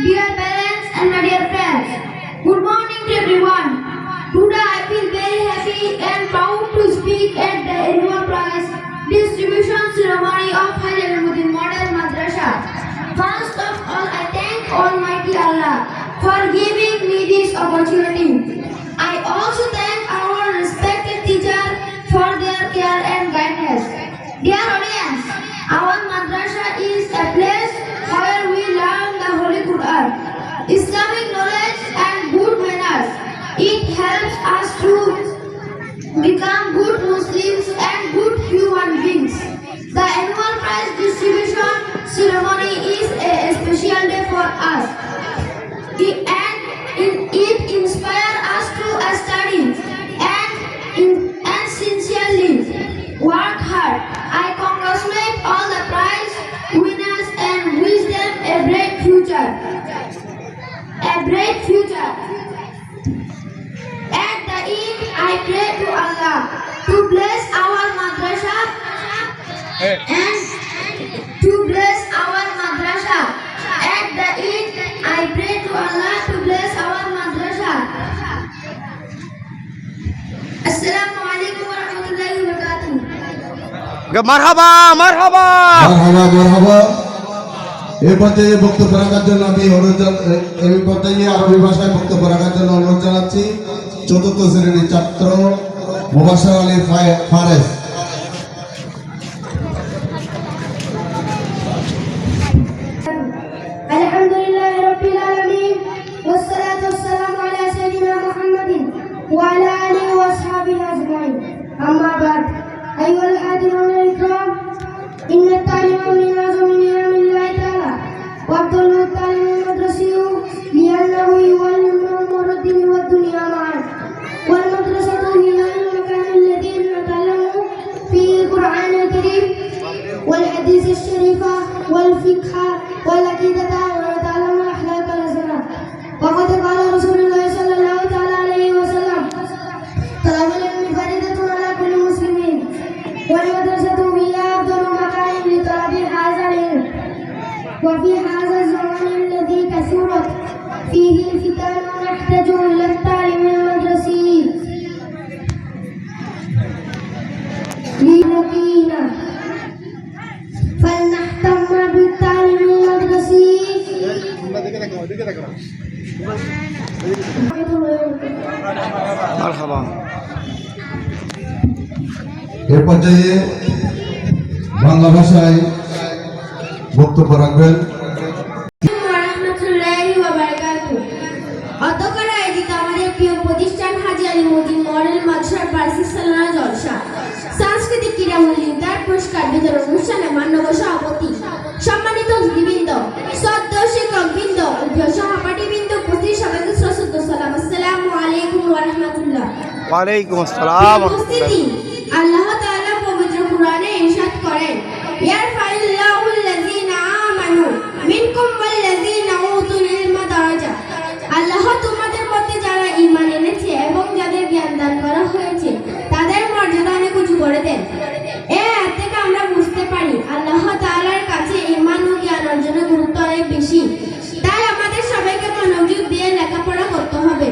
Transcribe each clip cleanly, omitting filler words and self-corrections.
dear parents and my dear friends. Good morning to everyone. Today I feel very happy and proud to speak at the annual prize distribution ceremony of Haji Alimuddin Model Madrasa. First of all, I thank Almighty Allah for giving me this opportunity. I also thank our respected teachers for their care and guidance. Dear audience, our madrasa is a place where we learn the Holy Quran, Islamic knowledge and good manners. It helps us to become good Muslims and good human beings. The annual prize distribution ceremony is a special day for us. It inspires us to study and sincerely work hard. I congratulate all the prize winners and wish them a bright future. At the end, I pray to Allah to bless our madrasa and to bless our madrasa. At the end, I pray to Allah to bless our madrasa. Assalamu alaikum wa rahmatullahi wa barakatuh. মারহাবা মারহাবা মারহাবা মারহাবা। এই পর্যায়ে বক্তব্য রাখার জন্য আমি এই পর্যায়ে আরবি ভাষায় বক্তব্য রাখার জন্য অনুরোধ জানাচ্ছি চতুর্থ শ্রেণীর ছাত্র মুবাশশির Ali ফারেজ। Alhamdulillah rabbil alamin wassalatu wassalamu ala sayyidina Muhammadin wa ala alihi wa ashabihi ajma'in. Amma ba'd. Ayyuhal hadirun al-kiram, inna at-ta'lima min azami ni'amillahi ta'ala wa afdalu at-ta'lim al-madrasiyyu li'annahu yu'allimu umura ad-din wa ad-dunya ma'an. Wal madrasatu hiya al-makan alladhi nata'allamu fihi al-Qur'an al-karim wal hadith al-sharifa wal fiqh wal aqidata wa nata'allamu al-akhlaq al-hasana. Wa qad qala Rasulullah sallallahu ta'ala alayhi wa sallam, talabul ilmi faridatun ala kulli muslimin wal madrasatu hiya afdalu makanin li talabi hadha al-ilm. Wa fi hadha az-zaman alladhi kathurat fihi al-fitan nahtaju ila at-ta'lim al-madrasi lil-muqina فلنهتم بالتعليم المدرسي. মারহাবা। এর পর্যায়ে বাংলা ভাষায় বক্তব্য রাখবেন অতঃপর আয়োজিত আমাদের প্রিয় প্রতিষ্ঠান হাজী আলিমুদ্দিন মডেল মাদ্রাসার বার্ষিক সালানা জলসা সাংস্কৃতিক ক্রীড়া মূল্যায়ন পুরস্কার বিতরণ অনুষ্ঠানে মাননীয় সভাপতি, সম্মানিত অতিথিবৃন্দ, শ্রদ্ধ শিক্ষকবৃন্দ, প্রিয় সহপাঠীবৃন্দ, উপস্থিত সবাইকে সশ্রদ্ধ সালাম। আসসালামু আলাইকুম ওয়া রাহমাতুল্লাহ। ওয়ালাইকুম আসসালাম। উপস্থিতি, আল্লাহ তাআলা পবিত্র কুরআনে ইরশাদ করেন, ইয়ারফাইল্লাহুল লাযিনা আমানু মিনকুম ওয়াল লাযিনা উতুল ইলমা দারাজা। আল্লাহ তোমাদের মধ্যে যারা ঈমান এনেছে এবং যাদের জ্ঞান দান করা হয়েছে তাদের মর্যাদা অনেক উঁচু করে দেন। এই আয়াত থেকে আমরা বুঝতে পারি আল্লাহ তাআলার কাছে ঈমান ও জ্ঞান অর্জনের গুরুত্ব অনেক বেশি। তাই আমাদের সবাইকে মনোযোগ দিয়ে লেখাপড়া করতে হবে।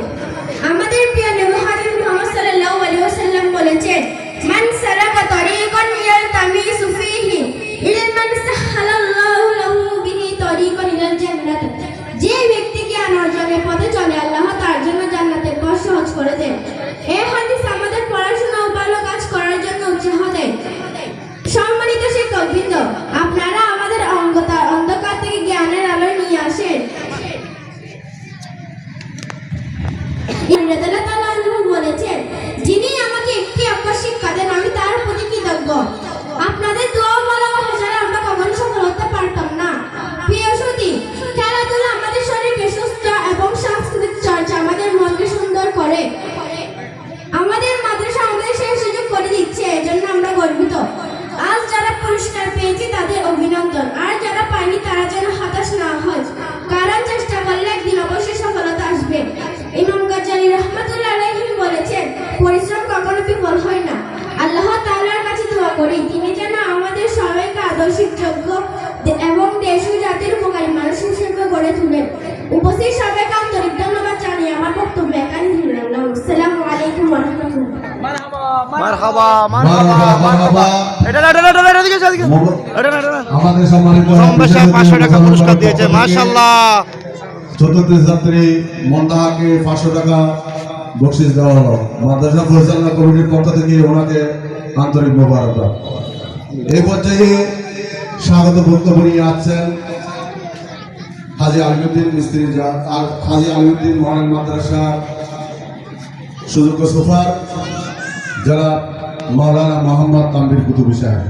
আমাদের প্রিয় নবী হযরত মুহাম্মদ সাল্লাল্লাহু আলাইহি ওয়াসাল্লাম বলেছেন, মান সালাকা তরিকান ইয়ালতামিসু ফীহি ইলমান সাহালাল্লাহু লাহু বিহি তরিকান ইলাল জান্নাত। যে ব্যক্তি জ্ঞান অর্জনের পথে চলে আল্লাহ তার জন্য জান্নাতের পথ সহজ করে দেন। এই হাদিস আমাদের পড়াশোনা ও ভালো কাজ করার জন্য উৎসাহ দেয়। সম্মানিত শিক্ষকবৃন্দ, আপনারা আমাদের অন্ধকার থেকে জ্ঞানের আলোয় নিয়ে আসেন। মারহাবা মারহাবা, মারহাবা। এটা এদিকে এদিকে এটা না আমাদের সম্মানিত কমবেশে 500 টাকা পুরস্কার দিয়েছে মাশাআল্লাহ। চতুর্থ ছাত্রী মন্দাহাকে 500 টাকা বকশিস দেওয়া হলো। মাদ্রাসা পরিচালনা কমিটির পক্ষ থেকে ওনাকে আন্তরিক মোবারকবাদ। এই পর্যায়ে স্বাগত বক্তব্য নিয়ে আসছেন হাজী আলিউদ্দিন মিস্ত্রি আর হাজী আলিউদ্দিন মডেল মাদ্রাসা সুযোগ্য সুফার যারা মাওলানা মোহাম্মদ তানভীর কুতুবী সাহেব।